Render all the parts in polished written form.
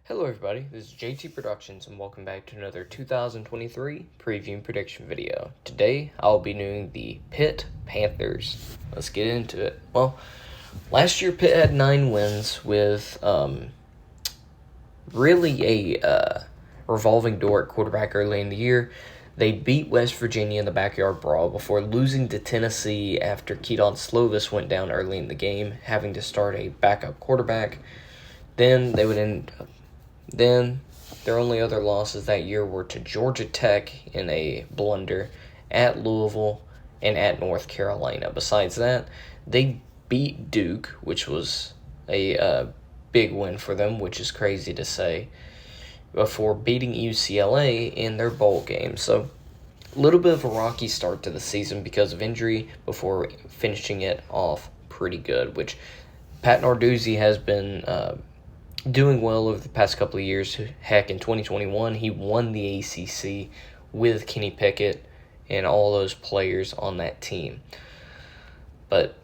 Hello everybody, this is JT Productions and welcome back to another 2023 preview and prediction video. Today I'll be doing the Pitt Panthers. Let's get into it. Well, last year Pitt had 9 wins with really a revolving door at quarterback early in the year. They beat West Virginia in the backyard brawl before losing to Tennessee after Keaton Slovis went down early in the game, having to start a backup quarterback. Then their only other losses that year were to Georgia Tech in a blunder, at Louisville, and at North Carolina. Besides that, they beat Duke, which was a big win for them, which is crazy to say, before beating UCLA in their bowl game. So, a little bit of a rocky start to the season because of injury before finishing it off pretty good, which Pat Narduzzi has been doing well over the past couple of years. Heck, in 2021, he won the ACC with Kenny Pickett and all those players on that team. But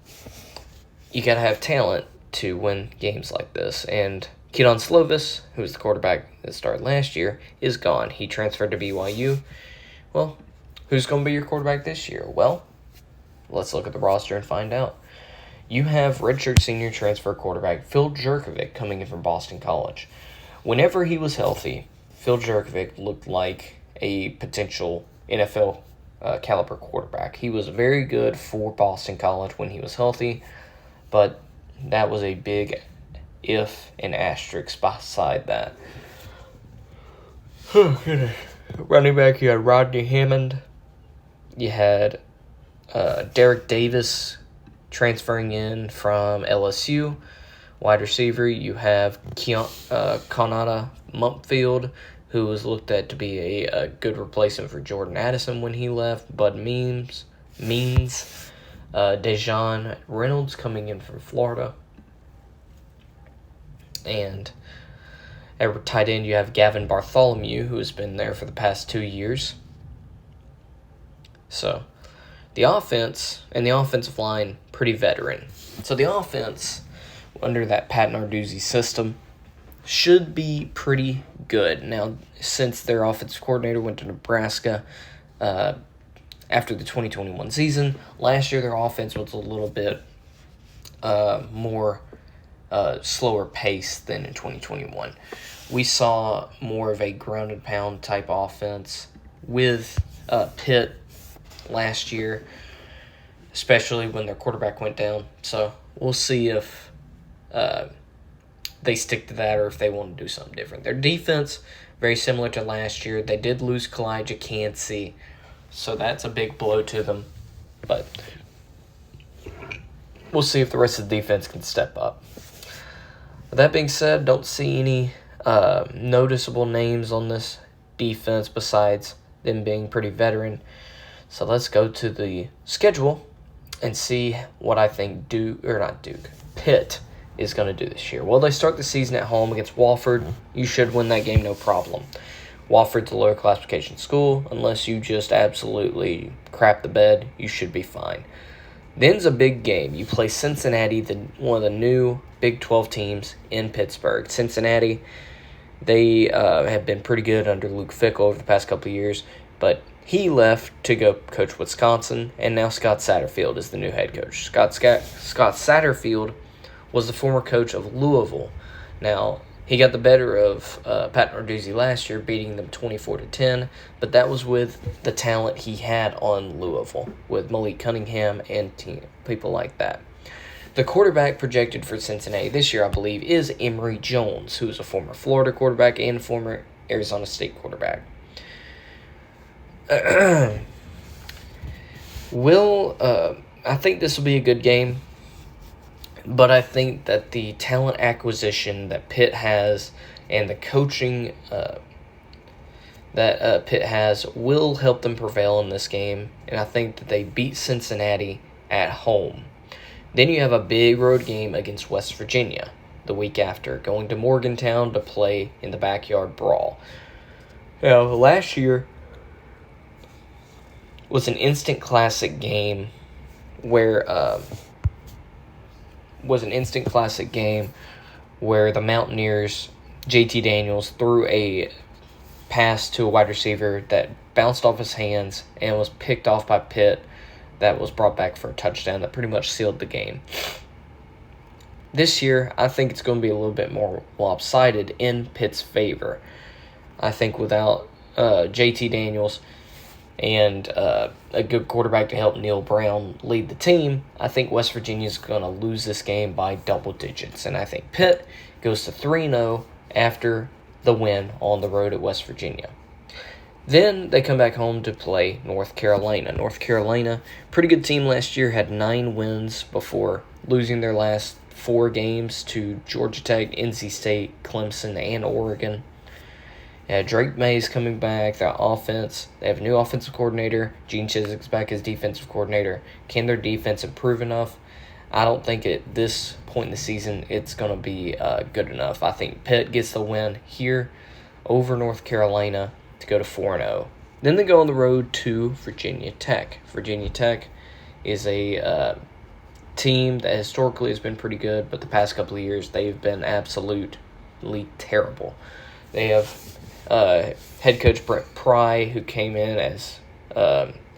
you got to have talent to win games like this. And Keaton Slovis, who was the quarterback that started last year, is gone. He transferred to BYU. Well, who's going to be your quarterback this year? Well, let's look at the roster and find out. You have redshirt senior transfer quarterback Phil Jurkovec coming in from Boston College. Whenever he was healthy, Phil Jurkovec looked like a potential NFL caliber quarterback. He was very good for Boston College when he was healthy, but that was a big if and asterisk beside that. Running back, you had Rodney Hammond. You had Derek Davis transferring in from LSU. Wide receiver, you have Konata Mumpfield, who was looked at to be a good replacement for Jordan Addison when he left. Bud Means, Dejon Reynolds coming in from Florida. And at tight end, you have Gavin Bartholomew, who has been there for the past 2 years. So, the offense and the offensive line, pretty veteran. So the offense, under that Pat Narduzzi system, should be pretty good. Now, since their offensive coordinator went to Nebraska after the 2021 season, last year their offense was a little bit more slower pace than in 2021. We saw more of a ground and pound type offense with Pitt last year, especially when their quarterback went down. So we'll see if they stick to that or if they want to do something different. Their defense, very similar to last year. They did lose Kalijah Cansey, so that's a big blow to them. But we'll see if the rest of the defense can step up. With that being said, don't see any noticeable names on this defense besides them being pretty veteran. So let's go to the schedule and see what I think Pitt is going to do this year. Well, they start the season at home against Wofford. You should win that game, no problem. Wofford's a lower classification school. Unless you just absolutely crap the bed, you should be fine. Then's a big game. You play Cincinnati, one of the new Big 12 teams in Pittsburgh. Cincinnati, they have been pretty good under Luke Fickell over the past couple of years, but he left to go coach Wisconsin, and now Scott Satterfield is the new head coach. Scott Satterfield was the former coach of Louisville. Now, he got the better of Pat Narduzzi last year, beating them 24-10, but that was with the talent he had on Louisville, with Malik Cunningham and people like that. The quarterback projected for Cincinnati this year, I believe, is Emory Jones, who is a former Florida quarterback and former Arizona State quarterback. I think this will be a good game, but I think that the talent acquisition that Pitt has and the coaching that Pitt has will help them prevail in this game, and I think that they beat Cincinnati at home. Then you have a big road game against West Virginia the week after, going to Morgantown to play in the backyard brawl. Now, last year was an instant classic game where the Mountaineers JT Daniels threw a pass to a wide receiver that bounced off his hands and was picked off by Pitt, that was brought back for a touchdown that pretty much sealed the game. This year, I think it's going to be a little bit more lopsided in Pitt's favor. I think without JT Daniels and a good quarterback to help Neil Brown lead the team, I think West Virginia is going to lose this game by double digits. And I think Pitt goes to 3-0 after the win on the road at West Virginia. Then they come back home to play North Carolina. North Carolina, pretty good team last year, had 9 wins before losing their last 4 games to Georgia Tech, NC State, Clemson, and Oregon. Drake May's coming back. Their offense, they have a new offensive coordinator. Gene Chizik's back as defensive coordinator. Can their defense improve enough? I don't think at this point in the season it's going to be good enough. I think Pitt gets the win here over North Carolina to go to 4-0. Then they go on the road to Virginia Tech. Virginia Tech is a team that historically has been pretty good, but the past couple of years they've been absolutely terrible. They have head coach Brett Pry, who came in as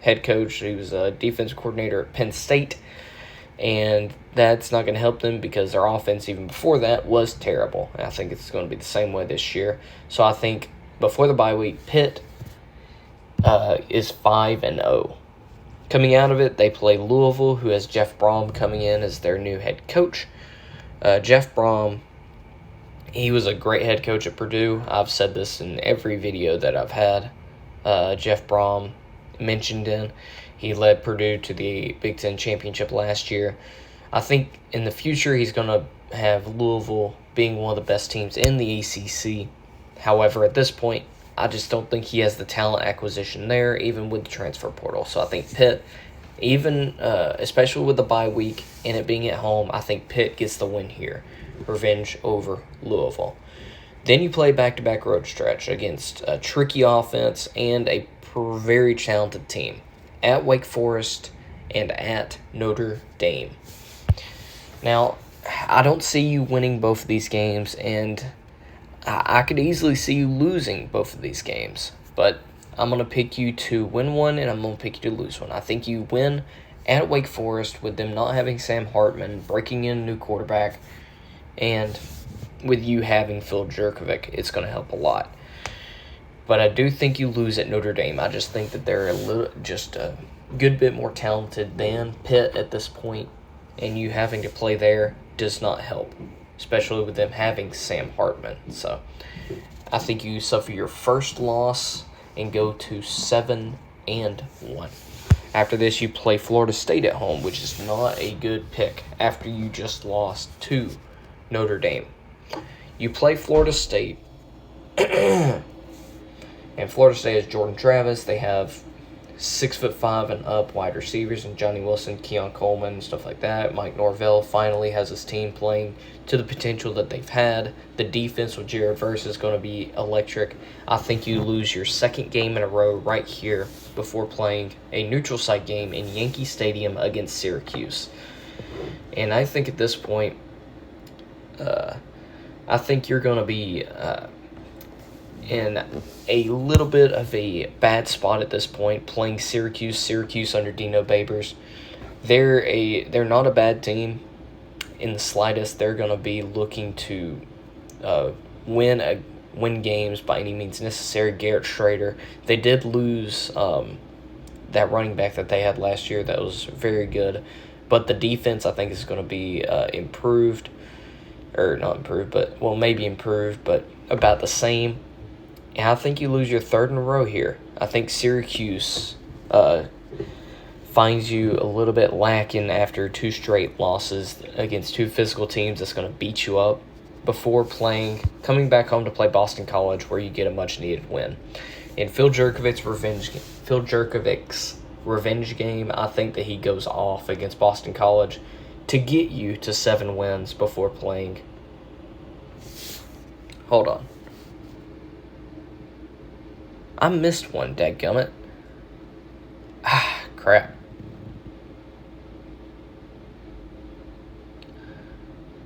head coach. He was a defensive coordinator at Penn State, and that's not going to help them because their offense even before that was terrible. And I think it's going to be the same way this year. So I think before the bye week, Pitt is 5-0. Coming out of it, they play Louisville, who has Jeff Brom coming in as their new head coach. Jeff Brom, he was a great head coach at Purdue. I've said this in every video that I've had Jeff Brom mentioned in. He led Purdue to the Big Ten championship last year. I think in the future he's going to have Louisville being one of the best teams in the ACC. However, at this point, I just don't think he has the talent acquisition there, even with the transfer portal. So I think Pitt, even especially with the bye week and it being at home, I think Pitt gets the win here. Revenge over Louisville. Then you play back-to-back road stretch against a tricky offense and a very talented team at Wake Forest and at Notre Dame. Now, I don't see you winning both of these games, and I could easily see you losing both of these games, but I'm going to pick you to win one, and I'm going to pick you to lose one. I think you win at Wake Forest with them not having Sam Hartman, breaking in a new quarterback, and with you having Phil Jurkovec, it's going to help a lot. But I do think you lose at Notre Dame. I just think that they're just a good bit more talented than Pitt at this point, and you having to play there does not help, especially with them having Sam Hartman. So I think you suffer your first loss and go to 7-1. After this, you play Florida State at home, which is not a good pick after you just lost to Notre Dame. You play Florida State, and Florida State has Jordan Travis. They have 6'5" and up wide receivers, and Johnny Wilson, Keon Coleman, stuff like that. Mike Norvell finally has his team playing to the potential that they've had. The defense with Jared Verse is going to be electric. I think you lose your second game in a row right here before playing a neutral site game in Yankee Stadium against Syracuse. And I think at this point, I think you're going to be in a little bit of a bad spot at this point, playing Syracuse under Dino Babers. They're not a bad team in the slightest. They're going to be looking to win games by any means necessary. Garrett Schrader, they did lose that running back that they had last year that was very good, but the defense I think is going to be improved, or not improved, but well, maybe improved, but about the same. And I think you lose your third in a row here. I think Syracuse finds you a little bit lacking after 2 straight losses against 2 physical teams that's going to beat you up before coming back home to play Boston College, where you get a much-needed win. In Phil Jurkovic's revenge game, I think that he goes off against Boston College to get you to 7 wins before playing. Hold on. I missed one, dadgummit. Crap.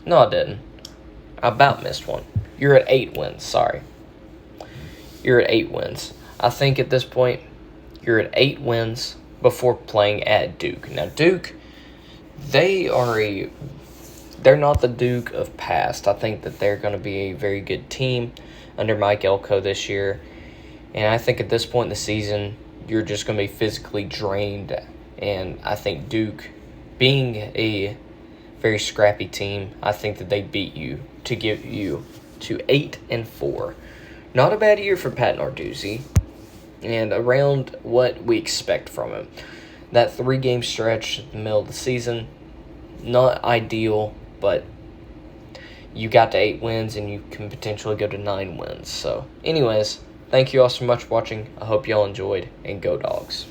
No, I didn't. I about missed one. You're at 8 wins, sorry. You're at 8 wins. I think at this point, you're at 8 wins before playing at Duke. Now, Duke, they're not the Duke of past. I think that they're going to be a very good team under Mike Elko this year. And I think at this point in the season, you're just going to be physically drained. And I think Duke, being a very scrappy team, I think that they beat you to get you to 8-4. Not a bad year for Pat Narduzzi, and around what we expect from him. That 3-game stretch in the middle of the season, not ideal, but you got to 8 wins, and you can potentially go to 9 wins. So, anyways, thank you all so much for watching. I hope y'all enjoyed, and Go Dogs.